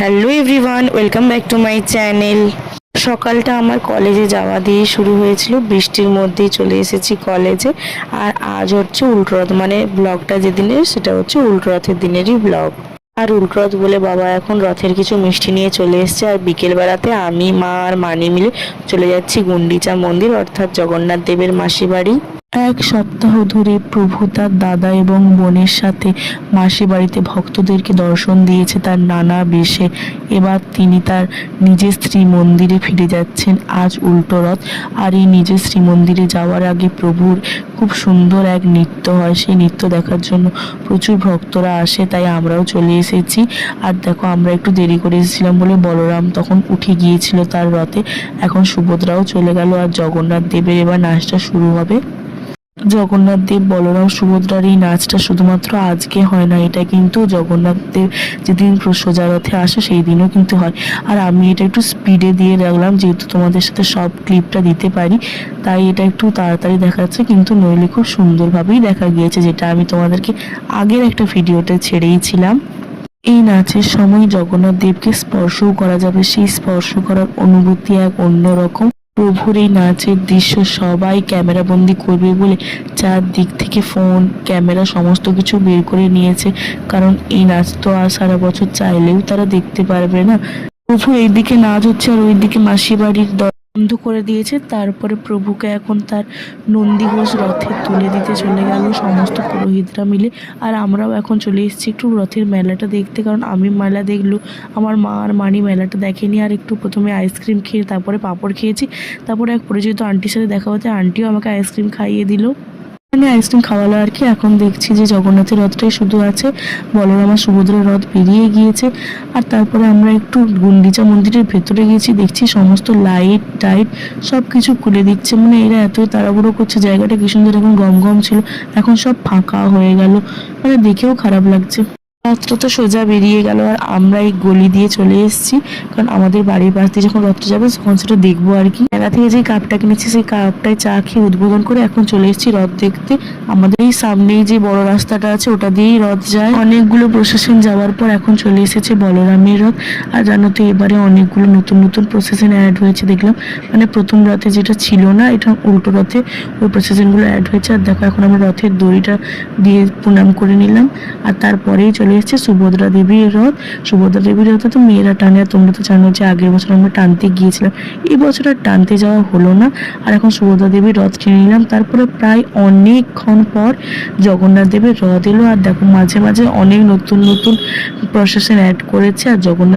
Hello everyone, welcome back to my channel. সকালটা আমার কলেজে যাওয়া দিয়ে শুরু হয়েছিল, বৃষ্টির মধ্যেই চলে এসেছি কলেজে। আর আজ হচ্ছে উল্টো রথ, মানে ব্লগটা যেদিনের সেটা হচ্ছে উল্টো রথের দিনেরই ব্লগ। আর উল্টো রথ বলে বাবা এখন রথের কিছু মিষ্টি নিয়ে চলে এসছে। আর বিকেল বেলাতে আমি, মা আর মানি মিলে চলে যাচ্ছি গুন্ডিচা মন্দির, অর্থাৎ জগন্নাথ দেবের মাসি বাড়ি। এক সপ্তাহ ধরে প্রভু তার দাদা এবং বোনের সাথে মাসি বাড়িতে ভক্তদেরকে দর্শন দিয়েছে তার নানা বেশে। এবার তিনি তার নিজের শ্রী মন্দিরে ফিরে যাচ্ছেন আজ উল্টো রথ। আর এই নিজের শ্রী মন্দিরে যাওয়ার আগে প্রভুর খুব সুন্দর এক নৃত্য হয়, সেই নৃত্য দেখার জন্য প্রচুর ভক্তরা আসে, তাই আমরাও চলে এসেছি। আর দেখো, আমরা একটু দেরি করে এসেছিলাম বলে বলরাম তখন উঠে গিয়েছিল তার রথে। এখন সুভদ্রাও চলে গেল আর জগন্নাথ দেবের এবার নাচটা শুরু হবে। জগন্নাথ দেব, বলরাম, সুভদ্রার এই নাচটা শুধুমাত্র আজকে হয় না, এটা কিন্তু জগন্নাথ দেব যেদিন সোজা রথে আসে সেই দিনও কিন্তু হয়। আর আমি এটা একটু স্পিডে দিয়ে রাখলাম যেহেতু তোমাদের সাথে সব ক্লিপটা দিতে পারি, তাই এটা একটু তাড়াতাড়ি দেখাচ্ছে, কিন্তু নইলে খুব সুন্দরভাবেই দেখা গিয়েছে, যেটা আমি তোমাদেরকে আগের একটা ভিডিওতে ছেড়েইছিলাম। এই নাচের সময় জগন্নাথ দেবকে স্পর্শও করা যাবে, সেই স্পর্শ করার অনুভূতি এক অন্যরকম। প্রভুর এই নাচের দৃশ্য সবাই ক্যামেরা বন্দি করবে বলে চারদিক থেকে ফোন, ক্যামেরা সমস্ত কিছু বের করে নিয়েছে, কারণ এই নাচ তো আর সারা বছর চাইলেও তারা দেখতে পারবে না। প্রভু এইদিকে নাচ হচ্ছে আর ওইদিকে মাসি বাড়ির বন্ধ করে দিয়েছে। তারপরে প্রভুকে এখন তার নন্দীঘোষ রথে তুলে দিতে চলে গেল সমস্ত পুরোহিতরা মিলে। আর আমরাও এখন চলে এসেছি একটু রথের মেলাটা দেখতে, কারণ আমি মেলা দেখলো, আমার মা আর মানি মেলাটা দেখেনি। আর একটু প্রথমে আইসক্রিম খেয়ে তারপরে পাঁপড় খেয়েছি, তারপরে এক পরিচিত আন্টির সাথে দেখা হতে আন্টিও আমাকে আইসক্রিম খাইয়ে দিল, মানে আইসক্রিম খাওয়ালো আর কি। এখন দেখছি যে জগন্নাথের রথটাই শুধু আছে, বলরাম আর সুভদ্রার রথ বেরিয়ে গিয়েছে। আর তারপরে আমরা একটু গুন্ডিচা মন্দিরের ভেতরে গেছি, দেখছি সমস্ত লাইট টাইট সব কিছু খুলে দিচ্ছে, মানে এরা এত তাড়াহুড়ো করছে, জায়গাটা কি সুন্দর এখন গম গম ছিল, এখন সব ফাঁকা হয়ে গেল, মানে দেখেও খারাপ লাগছে। রথটা তো সোজা বেরিয়ে গেল আর আমরা এই গলি দিয়ে চলে এসেছি, কারণ আমাদের বাড়ির পাশ দিয়ে যখন রথটা যাবে তখন সেটা দেখবো আর কি। মেলা থেকে যে কাপটা কিনেছি সেই কাপটায় চা খেয়ে উদ্বোধন করে এখন চলে এসেছি রথ দেখতে। আমাদের এই সামনেই যে বড় রাস্তাটা আছে ওটা দিয়েই রথ যায়। অনেকগুলো প্রসেশন যাওয়ার পর এখন চলে এসেছে বলরামের রথ। আর জানো তো এবারে অনেকগুলো নতুন নতুন প্রসেশন অ্যাড হয়েছে দেখলাম, মানে প্রথম রথে যেটা ছিল না, এটা উল্টো রথে ওই প্রসেশনগুলো অ্যাড হয়েছে। আর দেখো, এখন আমরা রথের দড়িটা দিয়ে প্রণাম করে নিলাম। আর তারপরেই চলে এসেছে সুভদ্রা দেবীর রথ। সুভদ্রা দেবীর রথে তো মেয়েরা টানে, আর তোমরা তো জানো যে আগের বছর আমরা টানতে গিয়েছিলাম, এই বছর আর টানতে যাওয়া হলো না। আর এখন সুভদ্রা দেবীর রথ টেনে নিলাম। তারপরে প্রায় অনেকক্ষণ পর জগন্নাথ দেবের রথ এলো। আর দেখো, মাঝে মাঝে অনেক নতুন নতুন প্রসেশন অ্যাড করেছে। আর জগন্নাথ